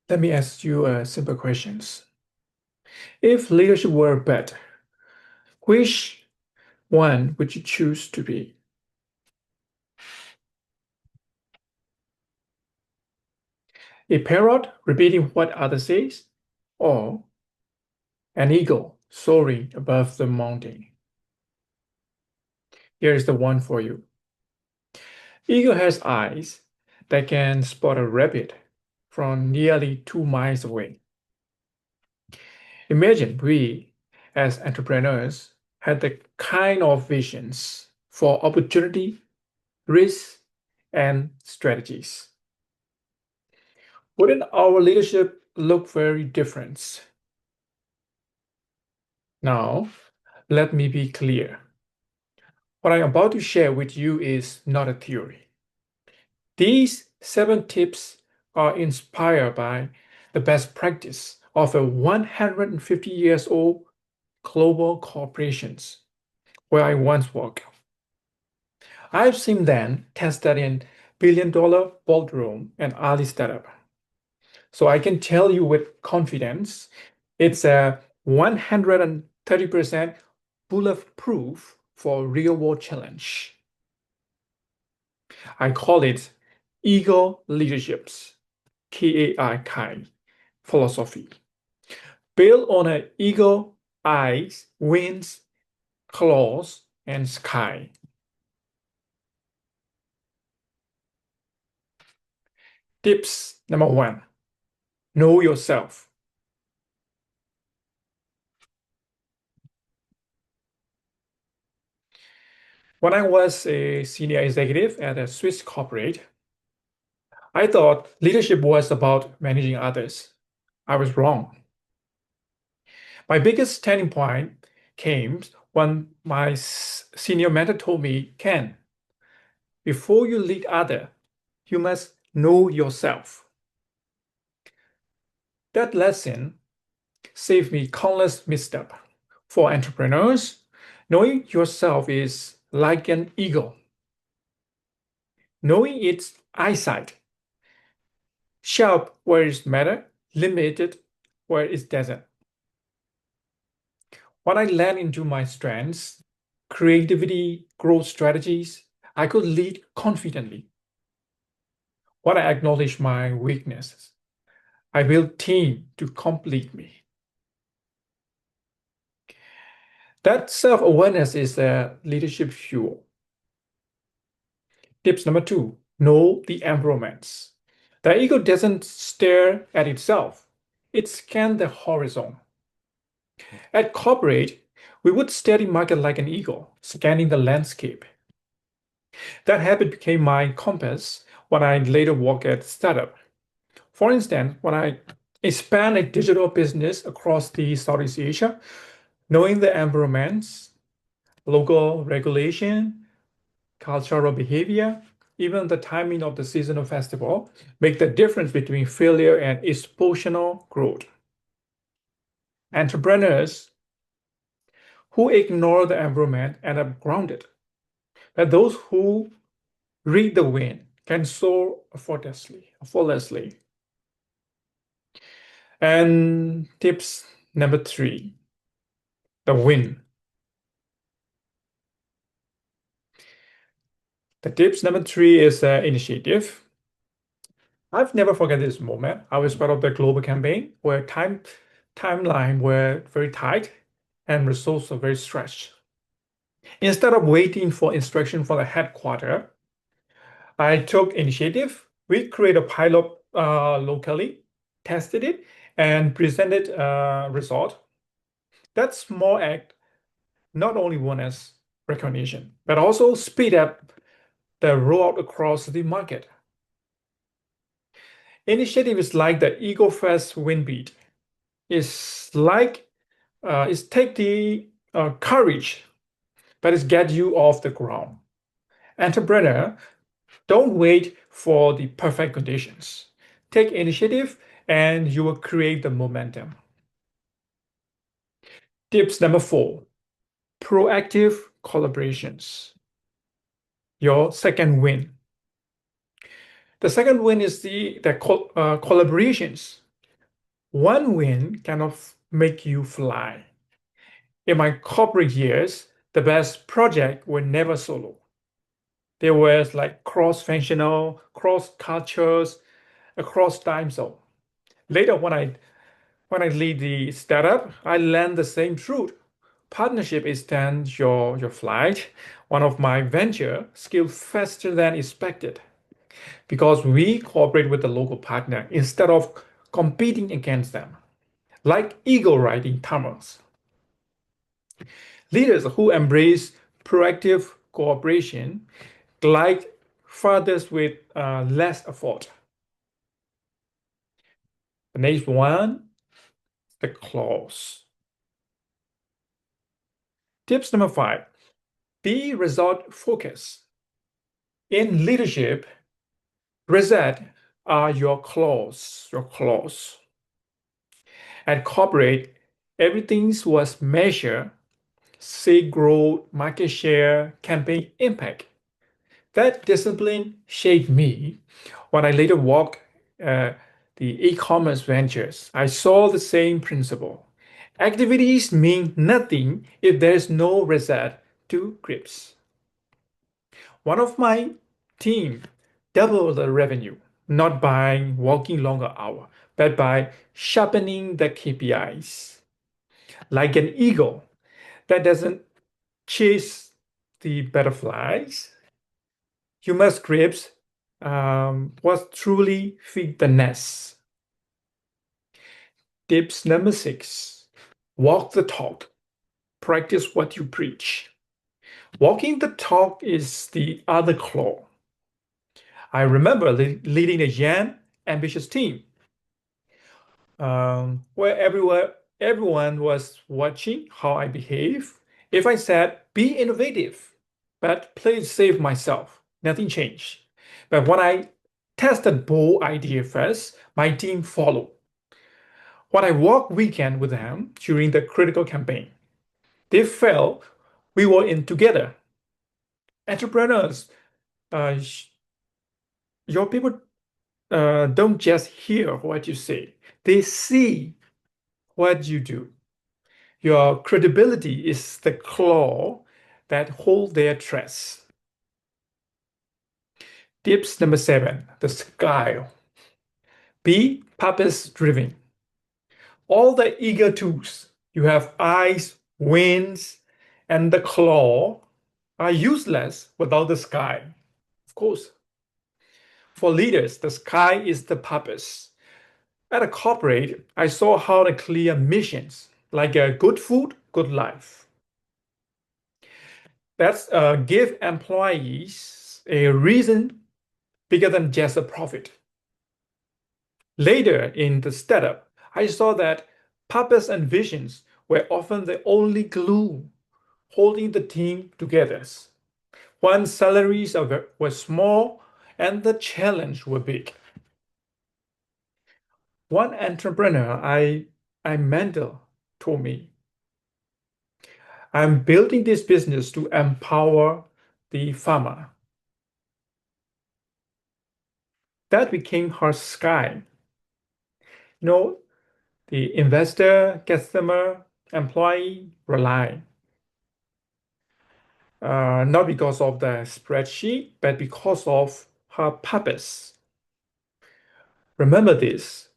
Let me ask you simple questions. If leadership were a pet, which one would you choose to be? A parrot repeating what others say, or an eagle soaring above the mountain? Here is the one for you. Eagle has eyes that can spot a rabbit from nearly 2 miles away. Imagine we, as entrepreneurs, had the kind of visions for opportunity, risk, and strategies. Wouldn't our leadership look very different? Now, let me be clear. What I'm about to share with you is not a theory. These 7 tips are inspired by the best practice of a 150 years old global corporations where I once worked. I've seen them tested in billion-dollar boardroom and early startup. So I can tell you with confidence, it's a 130% bulletproof for real-world challenge. I call it Eagle Leadership's KAI philosophy. Built on an eagle eyes, wings, claws, and sky. Tips number 1. Know yourself. When I was a senior executive at a Swiss corporate, I thought leadership was about managing others. I was wrong. My biggest turning point came when my senior mentor told me, Ken, before you lead others, you must know yourself. That lesson saved me countless missteps. For entrepreneurs, knowing yourself is like an eagle. Knowing its eyesight, sharp where it matters, limited where it doesn't. When I land into my strengths, creativity, growth strategies, I could lead confidently. When I acknowledge my weaknesses, I build team to complete me. That self-awareness is a leadership fuel. Tips number 2, know the environments. The ego doesn't stare at itself. It scans the horizon. At corporate, we would study market like an eagle, scanning the landscape. That habit became my compass when I later worked at startup. For instance, when I expand a digital business across the Southeast Asia, knowing the environments, local regulation, cultural behavior, even the timing of the seasonal festival make the difference between failure and exponential growth. Entrepreneurs who ignore the environment end up grounded, but those who read the wind can soar effortlessly. And tips number 3, the win. The tips number 3 is initiative. I've never forget this moment. I was part of the global campaign where timeline were very tight and resources are very stretched. Instead of waiting for instruction from the headquarters, I took initiative. We created a pilot locally, tested it, and presented a result. That small act not only won us recognition, but also speed up the rollout across the market. Initiative is like the ego first wind beat. It's take the courage, but it's get you off the ground. Entrepreneur, don't wait for the perfect conditions. Take initiative and you will create the momentum. Tips number 4, proactive collaborations. Your second win. The second win is the collaborations. One win cannot make you fly. In my corporate years, the best project were never solo. They were like cross-functional, cross cultures, across time zone. Later, when I lead the startup, I learned the same truth. Partnership extends your flight. One of my venture scaled faster than expected because we cooperate with the local partner instead of competing against them, like eagle riding tunnels. Leaders who embrace proactive cooperation glide farthest with less effort. The next one, the clause. Tips number 5, be result focused. In leadership, result are your clause. At corporate, everything was measured, say growth, market share, campaign impact. That discipline shaped me. When I later walked uh, the e-commerce ventures, I saw the same principle. Activities mean nothing if there is no result to grips. One of my team doubled the revenue, not by working longer hour, but by sharpening the KPIs. Like an eagle that doesn't chase the butterflies, you must grasp what truly feed the nest. Tips number 6, walk the talk, practice what you preach. Walking the talk is the other claw. I remember leading a young, ambitious team where everyone was watching how I behave. If I said, be innovative, but play it safe myself, nothing changed. But when I tested bold idea first, my team followed. When I worked weekend with them during the critical campaign, they felt we were in together. Entrepreneurs, uh, your people don't just hear what you say, they see what you do. Your credibility is the claw that hold their trust. Tips number 7, the sky. Be purpose driven. All the eager tools you have eyes, wings, and the claw are useless without the sky. Of course, for leaders, the sky is the purpose. At a corporate, I saw how the clear missions, like a good food, good life. That's give employees a reason bigger than just a profit. Later in the startup, I saw that purpose and visions were often the only glue holding the team together. When salaries were small and the challenge were big. One entrepreneur I mentor told me, I'm building this business to empower the farmer. That became her sky. You know, the investor, customer, employee rely. Not because of the spreadsheet, but because of her purpose. Remember this,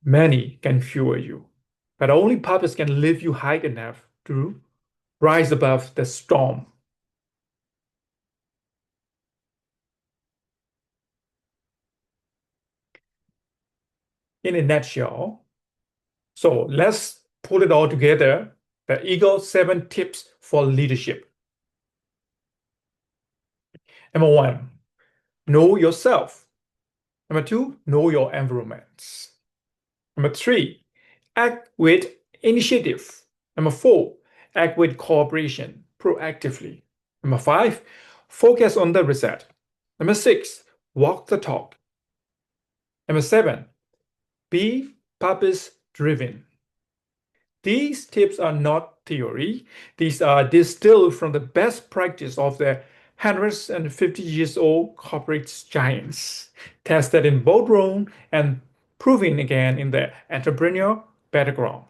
money can fuel you, but only purpose can lift you high enough to rise above the storm. In a nutshell, so let's pull it all together. The Eagle 7 tips for leadership. Number 1, know yourself. Number 2, know your environments. Number 3, act with initiative. Number 4, act with cooperation proactively. Number 5, focus on the result. Number 6, walk the talk. Number 7, be purpose driven. These tips are not theory. These are distilled from the best practice of the 150 years old corporate giants, tested in boardroom and proving again in the entrepreneur background.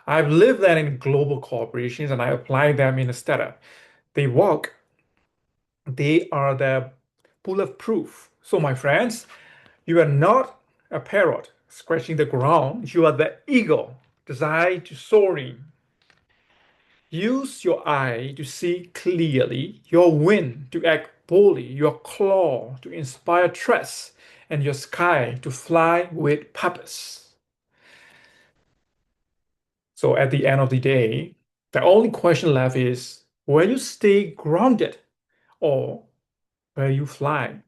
I've lived that in global corporations and I apply them in a startup. They work, they are the bulletproof. So, my friends, you are not a parrot scratching the ground. You are the eagle designed to soaring. Use your eye to see clearly, your wing to act boldly, your claw to inspire trust, and your sky to fly with purpose. So at the end of the day, the only question left is will you stay grounded or will you fly?